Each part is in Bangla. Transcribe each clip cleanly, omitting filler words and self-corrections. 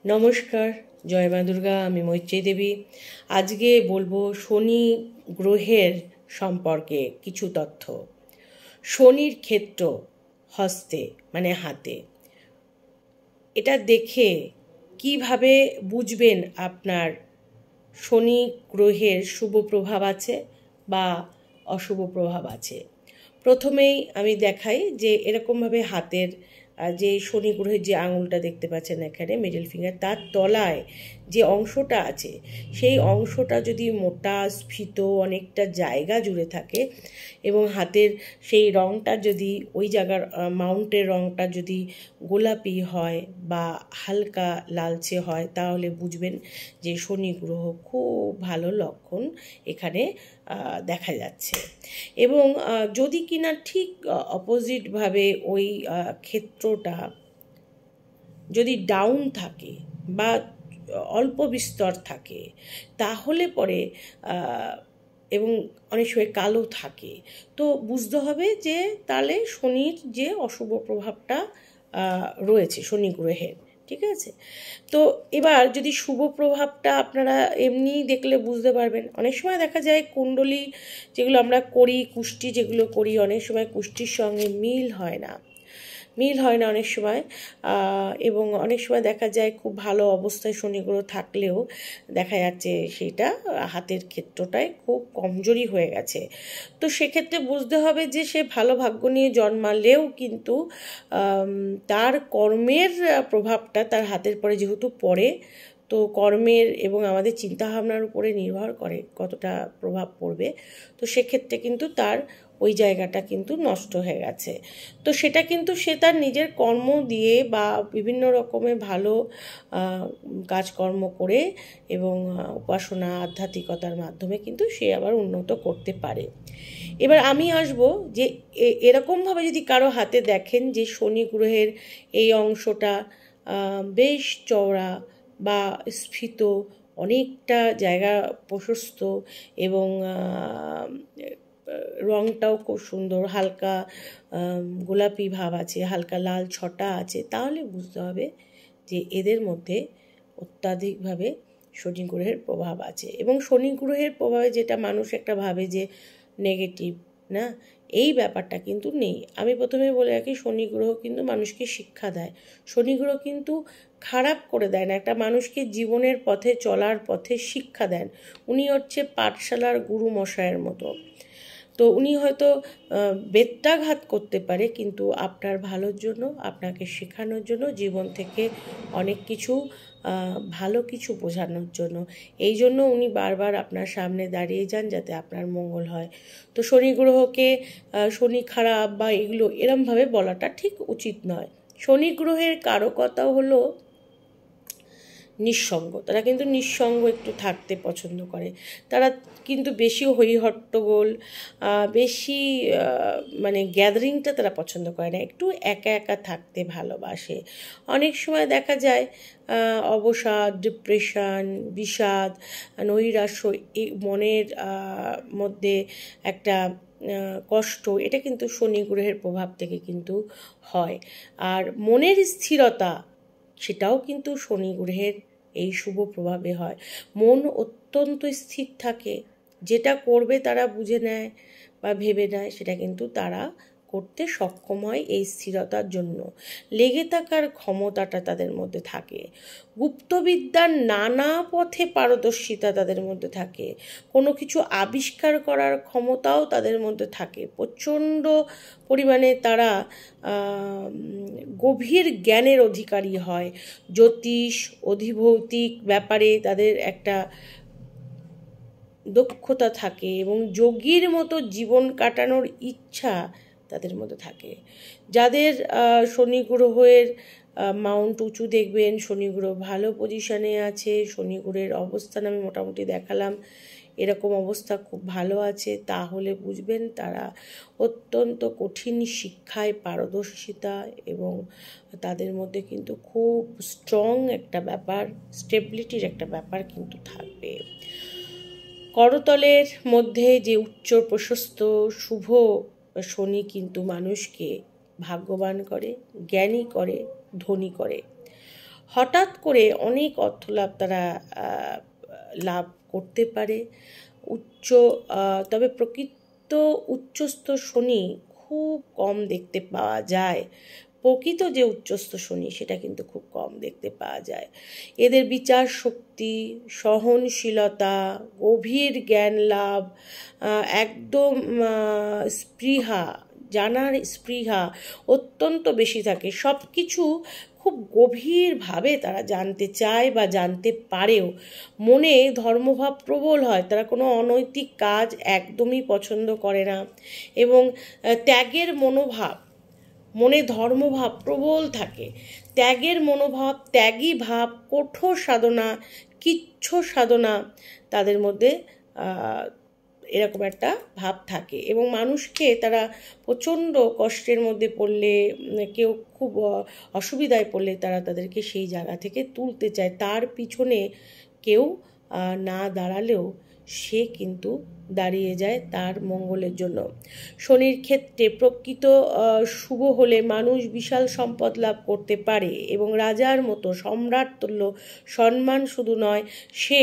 নমস্কার, জয় মা দুর্গা। আমি মৈত্রেয়ী দেবী। আজকে বলবো শনি গ্রহের সম্পর্কে কিছু তথ্য। শনির ক্ষেত্র হস্তে মানে হাতে, এটা দেখে কিভাবে বুঝবেন আপনার শনি গ্রহের শুভ প্রভাব আছে বা অশুভ প্রভাব আছে। প্রথমেই আমি দেখাই যে এরকমভাবে হাতের যে শনি গ্রহের যে আঙুলটা দেখতে পাচ্ছেন এখানে মিডল ফিঙ্গার, তার তলায় যে অংশটা আছে সেই অংশটা যদি মোটা স্ফীত অনেকটা জায়গা জুড়ে থাকে এবং হাতের সেই রঙটা যদি ওই জায়গার মাউন্টের রঙটা যদি গোলাপি হয় বা হালকা লালচে হয়, তাহলে বুঝবেন যে শনি গ্রহ খুব ভালো লক্ষণ এখানে দেখা যাচ্ছে। এবং যদি কিনা ঠিক অপোজিটভাবে ওই ক্ষেত্রটা যদি ডাউন থাকে বা অল্প বিস্তর থাকে, তাহলে পরে এবং অনেক সময় কালো থাকে, তো বুঝতে হবে যে তাহলে শনির যে অশুভ প্রভাবটা রয়েছে শনি গ্রহের। ঠিক আছে, তো এবার যদি শুভ প্রভাবটা আপনারা এমনি দেখলে বুঝতে পারবেন। অনেক সময় দেখা যায় কুণ্ডলী যেগুলো আমরা করি, কুষ্টি যেগুলো করি, অনেক সময় কুষ্টির সঙ্গে মিল হয় না অনেক সময়। এবং অনেক সময় দেখা যায় খুব ভালো অবস্থায় শনি গ্রহ থাকলেও দেখা যাচ্ছে সেটা হাতের ক্ষেত্রটায় খুব কমজোরি হয়ে গেছে। তো সেক্ষেত্রে বুঝতে হবে যে সে ভালো ভাগ্য নিয়ে জন্মালেও কিন্তু তার কর্মের প্রভাবটা তার হাতের পরে যেহেতু পড়ে, তো কর্মের এবং আমাদের চিন্তাভাবনার উপরে নির্ভর করে কতটা প্রভাব পড়বে। তো সেক্ষেত্রে কিন্তু তার ওই জায়গাটা কিন্তু নষ্ট হয়ে গেছে। তো সেটা কিন্তু সে তার নিজের কর্ম দিয়ে বা বিভিন্ন রকমের ভালো কাজকর্ম করে এবং উপাসনা আধ্যাত্মিকতার মাধ্যমে কিন্তু সে আবার উন্নত করতে পারে। এবার আমি আসবো যে এরকমভাবে যদি কারো হাতে দেখেন যে শনি গ্রহের এই অংশটা বেশ চওড়া বা স্ফীত, অনেকটা জায়গা প্রশস্ত এবং রঙটাও খুব সুন্দর, হালকা গোলাপি ভাব আছে, হালকা লাল ছটা আছে, তাহলে বুঝতে হবে যে এদের মধ্যে অত্যাধিকভাবে শনি গ্রহের প্রভাব আছে। এবং শনি গ্রহের প্রভাবে যেটা মানুষ একটা ভাবে যে নেগেটিভ, না, এই ব্যাপারটা কিন্তু নেই। আমি প্রথমে বলে রাখি, শনি গ্রহ কিন্তু মানুষকে শিক্ষা দেয়। শনি গ্রহ কিন্তু খারাপ করে দেয় না, একটা মানুষকে জীবনের পথে চলার পথে শিক্ষা দেন। উনি হচ্ছে পাঠশালার গুরু মশাইয়ের মতো। তো উনি হয়তো বেত্রাঘাত করতে পারে, কিন্তু আপনার ভালোর জন্য, আপনাকে শেখানোর জন্য, জীবন থেকে অনেক কিছু ভালো কিছু বোঝানোর জন্য, এই জন্য উনি বারবার আপনার সামনে দাঁড়িয়ে যান যাতে আপনার মঙ্গল হয়। তো শনি গ্রহকে শনি খারাপ বা এগুলো এরমভাবে বলাটা ঠিক উচিত নয়। শনি গ্রহের কারকতা হলো নিঃসঙ্গ। তারা কিন্তু নিঃসঙ্গ একটু থাকতে পছন্দ করে। তারা কিন্তু বেশি হইহট্টগোল, বেশি মানে গ্যাদারিংটা তারা পছন্দ করে না, একটু একা একা থাকতে ভালোবাসে। অনেক সময় দেখা যায় অবসাদ, ডিপ্রেশন, বিষাদ, নৈরাশ্য, এই মনের মধ্যে একটা কষ্ট, এটা কিন্তু শনি গ্রহের প্রভাব থেকে কিন্তু হয়। আর মনের স্থিরতা, সেটাও কিন্তু শনি গ্রহের এই শুভ প্রভাবে হয়। মন অত্যন্ত স্থির থাকে, যেটা করবে তারা বুঝে নেয় বা ভেবে নেয়, সেটা কিন্তু তারা করতে সক্ষম হয় এই স্থিরতার জন্য। লেগে থাকার ক্ষমতাটা তাদের মধ্যে থাকে। গুপ্তবিদ্যার নানা পথে পারদর্শিতা তাদের মধ্যে থাকে। কোনো কিছু আবিষ্কার করার ক্ষমতাও তাদের মধ্যে থাকে। প্রচণ্ড পরিমাণে তারা গভীর জ্ঞানের অধিকারী হয়। জ্যোতিষ, অধিভৌতিক ব্যাপারে তাদের একটা দক্ষতা থাকে এবং যোগীর মতো জীবন কাটানোর ইচ্ছা তাদের মধ্যে থাকে। যাদের শনি গ্রহের মাউন্ট উঁচু দেখবেন, শনি গ্রহ ভালো পজিশনে আছে, শনি গ্রহের অবস্থান আমি মোটামুটি দেখালাম, এরকম অবস্থা খুব ভালো আছে, তাহলে বুঝবেন তারা অত্যন্ত কঠিন শিক্ষায় পারদর্শিতা এবং তাদের মধ্যে কিন্তু খুব স্ট্রং একটা ব্যাপার, স্টেবিলিটির একটা ব্যাপার কিন্তু থাকবে। করতলের মধ্যে যে উচ্চ প্রশস্ত শুভ শনি কিন্তু মানুষকে ভাগ্যবান করে, জ্ঞানী করে, ধনী করে। হঠাৎ করে অনেক অর্থ লাভ তারা লাভ করতে পারে। তবে প্রকৃত উচ্চস্থ শনি খুব কম দেখতে পাওয়া যায়। প্রকৃত যে উচ্চস্থ শনি সেটা কিন্তু খুব কম দেখতে পাওয়া যায়। এদের বিচার শক্তি, সহনশীলতা, গভীর জ্ঞান লাভ, একদম স্পৃহা, জানার স্পৃহা অত্যন্ত বেশি থাকে। সব কিছু খুব গভীরভাবে তারা জানতে চায় বা জানতে পারেও। মনে ধর্মভাব প্রবল হয়, তারা কোনো অনৈতিক কাজ একদমই পছন্দ করে না। এবং ত্যাগের মনোভাব, মনে ধর্মভাব প্রবল থাকে, ত্যাগের মনোভাব, ত্যাগী ভাব, কঠোর সাধনা, কিচ্ছ সাধনা তাদের মধ্যে এরকম একটা ভাব থাকে। এবং মানুষকে তারা প্রচণ্ড কষ্টের মধ্যে পড়লে, কেউ খুব অসুবিধায় পড়লে তারা তাদেরকে সেই জায়গা থেকে তুলতে চায়। তার পিছনে কেউ না দাঁড়ালেও সে কিন্তু দাঁড়িয়ে যায় তার মঙ্গলের জন্য। শনির ক্ষেত্রে প্রকৃত শুভ হলে মানুষ বিশাল সম্পদ লাভ করতে পারে এবং রাজার মতো সম্রাট তুল্য সম্মান শুধু নয়, সে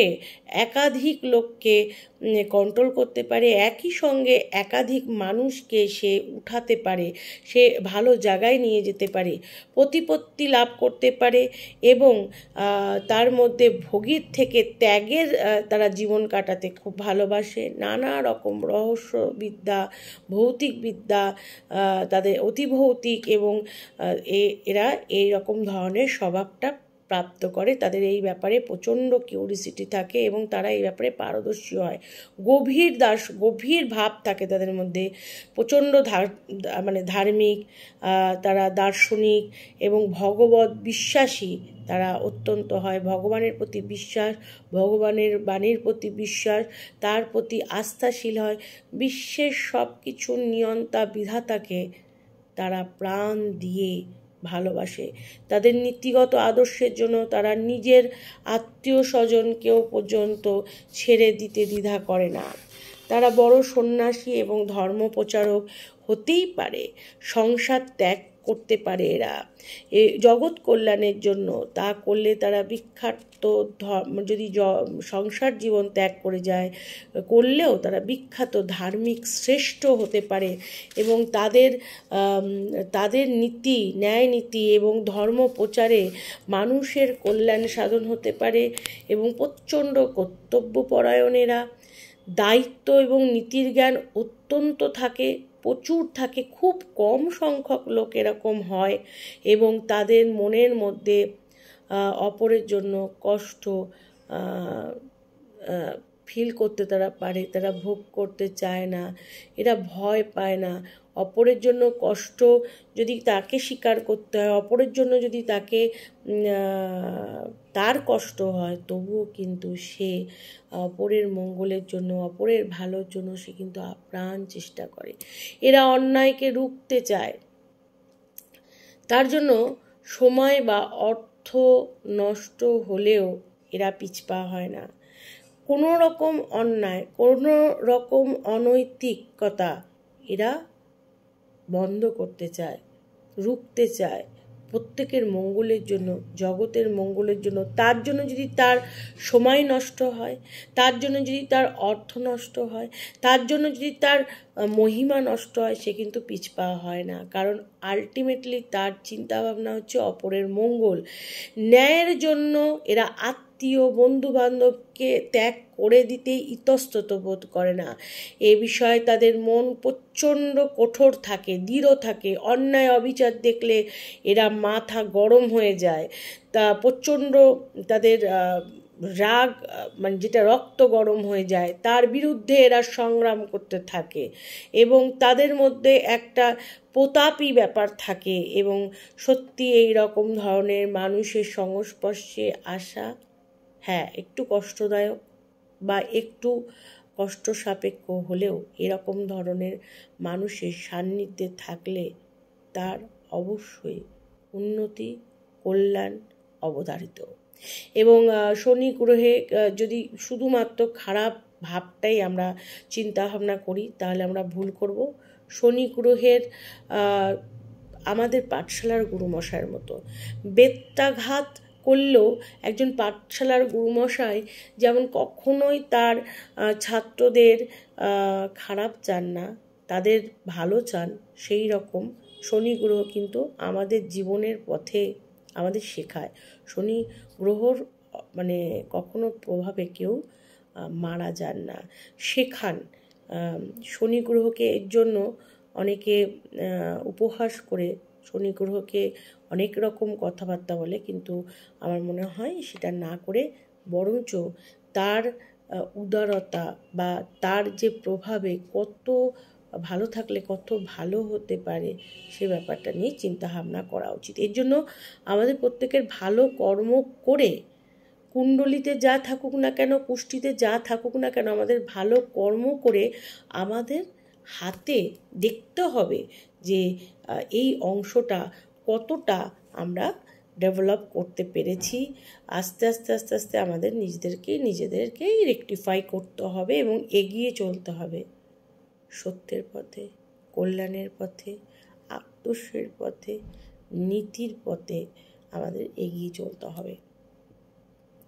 একাধিক লোককে কন্ট্রোল করতে পারে, একই সঙ্গে একাধিক মানুষকে সে উঠাতে পারে, সে ভালো জায়গায় নিয়ে যেতে পারে, প্রতিপত্তি লাভ করতে পারে এবং তার মধ্যে ভোগীর থেকে ত্যাগের তারা জীবন কাটাতে খুব ভালোবাসে। নানা রকম রহস্যবিদ্যা, ভৌতিক বিদ্যা, তাদের অতিভৌতিক এবং এরা এই রকম ধরনের স্বভাবটা প্রাপ্ত করে। তাদের এই ব্যাপারে প্রচণ্ড কিউরিসিটি থাকে এবং তারা এই ব্যাপারে পারদর্শী হয়। গভীর ভাব থাকে তাদের মধ্যে, প্রচণ্ড ধার্মিক, তারা দার্শনিক এবং ভগবত বিশ্বাসী তারা অত্যন্ত হয়। ভগবানের প্রতি বিশ্বাস, ভগবানের বাণীর প্রতি বিশ্বাস, তার প্রতি আস্থাশীল হয়। বিশ্বের সব কিছুর নিয়ন্তা বিধাতাকে তারা প্রাণ দিয়ে ভালোবাসে। তাদের নীতিগত আদর্শের জন্য তারা নিজের আত্মীয় স্বজনকেও পর্যন্ত ছেড়ে দিতে দ্বিধা করে না। তারা বড় সন্ন্যাসী এবং ধর্মপ্রচারক হতেই পারে, সংসার ত্যাগ করতে পারে এরা জগৎ কল্যাণের জন্য। তা করলে তারা বিখ্যাত যদি সংসার জীবন ত্যাগ করে যায় করলেও তারা বিখ্যাত ধার্মিক শ্রেষ্ঠ হতে পারে এবং তাদের নীতি, ন্যায় নীতি এবং ধর্ম প্রচারে মানুষের কল্যাণ সাধন হতে পারে এবং প্রচণ্ড কর্তব্যপরায়ণেরা। দায়িত্ব এবং নীতির জ্ঞান অত্যন্ত থাকে, প্রচুর থাকে। খুব কম সংখ্যক লোক এরকম হয় এবং তাদের মনের মধ্যে অপরের জন্য কষ্ট ফিল করতে তারা পারে, তারা ভোগ করতে চায় না, এরা ভয় পায় না। অপরের জন্য কষ্ট যদি তাকে স্বীকার করতে হয়, অপরের জন্য যদি তার কষ্ট হয়, তবুও কিন্তু সে অপরের মঙ্গলের জন্য, অপরের ভালোর জন্য সে কিন্তু আপ্রাণ চেষ্টা করে। এরা অন্যায়কে রুখতে চায়, তার জন্য সময় বা অর্থ নষ্ট হলেও এরা পিছপা হয় না। কোনো রকম অন্যায়, কোনো রকম অনৈতিকতা এরা বন্ধ করতে চায়, রুখতে চায়, প্রত্যেকের মঙ্গলের জন্য, জগতের মঙ্গলের জন্য। তার জন্য যদি তার সময় নষ্ট হয়, তার জন্য যদি তার অর্থ নষ্ট হয়, তার জন্য যদি তার মহিমা নষ্ট হয়, সে কিন্তু পিছপা হয় না। কারণ আলটিমেটলি তার চিন্তাভাবনা হচ্ছে অপরের মঙ্গল। ন্যায়ের জন্য এরা আত্মীয় বন্ধুবান্ধবকে ত্যাগ করে দিতেই ইতস্তত বোধ করে না। এ বিষয়ে তাদের মন প্রচণ্ড কঠোর থাকে, দৃঢ় থাকে। অন্যায় অবিচার দেখলে এরা মাথা গরম হয়ে যায়, তা প্রচণ্ড তাদের রাগ, যেটা রক্ত গরম হয়ে যায়, তার বিরুদ্ধে এরা সংগ্রাম করতে থাকে এবং তাদের মধ্যে একটা প্রতাপী ব্যাপার থাকে এবং সত্যি এই রকম ধরনের মানুষের সংস্পর্শে আসা, হ্যাঁ, একটু কষ্টদায়ক বা একটু কষ্ট সাপেক্ষ হলেও এরকম ধরনের মানুষের সান্নিধ্যে থাকলে তার অবশ্যই উন্নতি, কল্যাণ অবধারিত। এবং শনি গ্রহে যদি শুধুমাত্র খারাপ ভাবটাই আমরা চিন্তা ভাবনা করি তাহলে আমরা ভুল করব। শনি গ্রহের আমাদের পাঠশালার গুরুমশাইয়ের মতো বেত্রাঘাত করলেও একজন পাঠশালার গুরুমশাই যেমন কখনোই তার ছাত্রদের খারাপ চান না, তাদের ভালো চান, সেই রকম শনি গ্রহ কিন্তু আমাদের জীবনের পথে আমাদের শেখায়। শনি গ্রহর মানে কখনো প্রভাবে কেউ মারা যান না, শেখান। শনি গ্রহকে এর জন্য অনেকে উপহাস করে শনি গ্রহকে অনেক রকম কথাবার্তা বলে, কিন্তু আমার মনে হয় সেটা না করে বরঞ্চ তার উদারতা বা তার যে প্রভাবে কত ভালো থাকলে কত ভালো হতে পারে সে ব্যাপারটা নিয়ে চিন্তা ভাবনা করা উচিত। এর জন্য আমাদের প্রত্যেকের ভালো কর্ম করে, কুণ্ডলিতে যা থাকুক না কেন, কুষ্টিতে যা থাকুক না কেন, আমাদের ভালো কর্ম করে আমাদের হাতে দেখতে হবে যে এই অংশটা কতটা আমরা ডেভেলপ করতে পেরেছি। আস্তে আস্তে আস্তে আস্তে আমাদের নিজেদেরকেই রেকটিফাই করতে হবে এবং এগিয়ে চলতে হবে সত্যের পথে, কল্যাণের পথে, আত্মস্যের পথে, নীতির পথে আমাদের এগিয়ে চলতে হবে।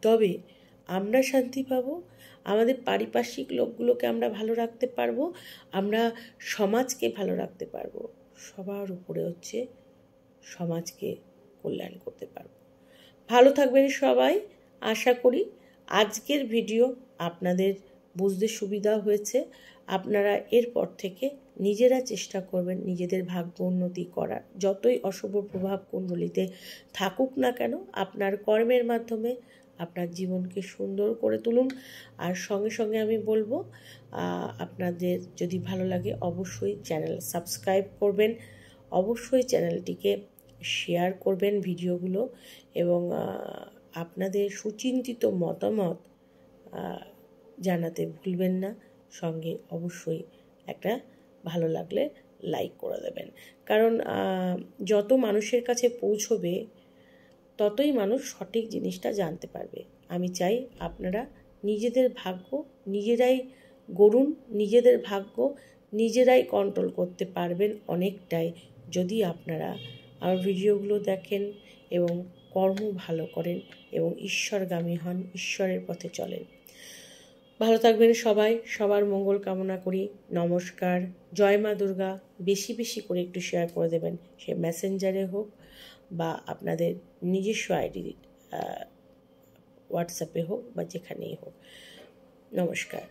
তবে আমরা শান্তি পাবো, আমাদের পারিপার্শ্বিক লোকগুলোকে আমরা ভালো রাখতে পারবো, আমরা সমাজকে ভালো রাখতে পারবো, সবার উপরে হচ্ছে সমাজকে কল্যাণ করতে পারবো। ভালো থাকবেন সবাই। আশা করি আজকের ভিডিও আপনাদের বুঝতে সুবিধা হয়েছে। আপনারা এরপর থেকে নিজেরা চেষ্টা করবেন নিজেদের ভাগ্য উন্নতি করার। যতই অশুভ প্রভাব কুণ্ডলিতে থাকুক না কেন, আপনার কর্মের মাধ্যমে আপনার জীবনকে সুন্দর করে তুলুন। আর সঙ্গে সঙ্গে আমি বলবো, আপনাদের যদি ভালো লাগে অবশ্যই চ্যানেল সাবস্ক্রাইব করবেন, অবশ্যই চ্যানেলটিকে শেয়ার করবেন ভিডিওগুলো, এবং আপনাদের সুচিন্তিত মতামত জানাতে ভুলবেন না। সঙ্গে অবশ্যই একটা ভালো লাগলে লাইক করে দেবেন, কারণ যত মানুষের কাছে পৌঁছবে ততই মানুষ সঠিক জিনিসটা জানতে পারবে। আমি চাই আপনারা নিজেদের ভাগ্য নিজেরাই গড়ুন, নিজেদের ভাগ্য নিজেরাই কন্ট্রোল করতে পারবেন অনেকটাই, যদি আপনারা আমার ভিডিওগুলো দেখেন এবং কর্ম ভালো করেন এবং ঈশ্বরগামী হন, ঈশ্বরের পথে চলেন। ভালো থাকবেন সবাই, সবার মঙ্গল কামনা করি। নমস্কার, জয় মা দুর্গা। বেশি বেশি করে একটু শেয়ার করে দেবেন, সে মেসেঞ্জারে হোক বা আপনাদের নিজস্ব আইডি হোয়াটসঅ্যাপে হোক বা যেখানেই হোক। নমস্কার।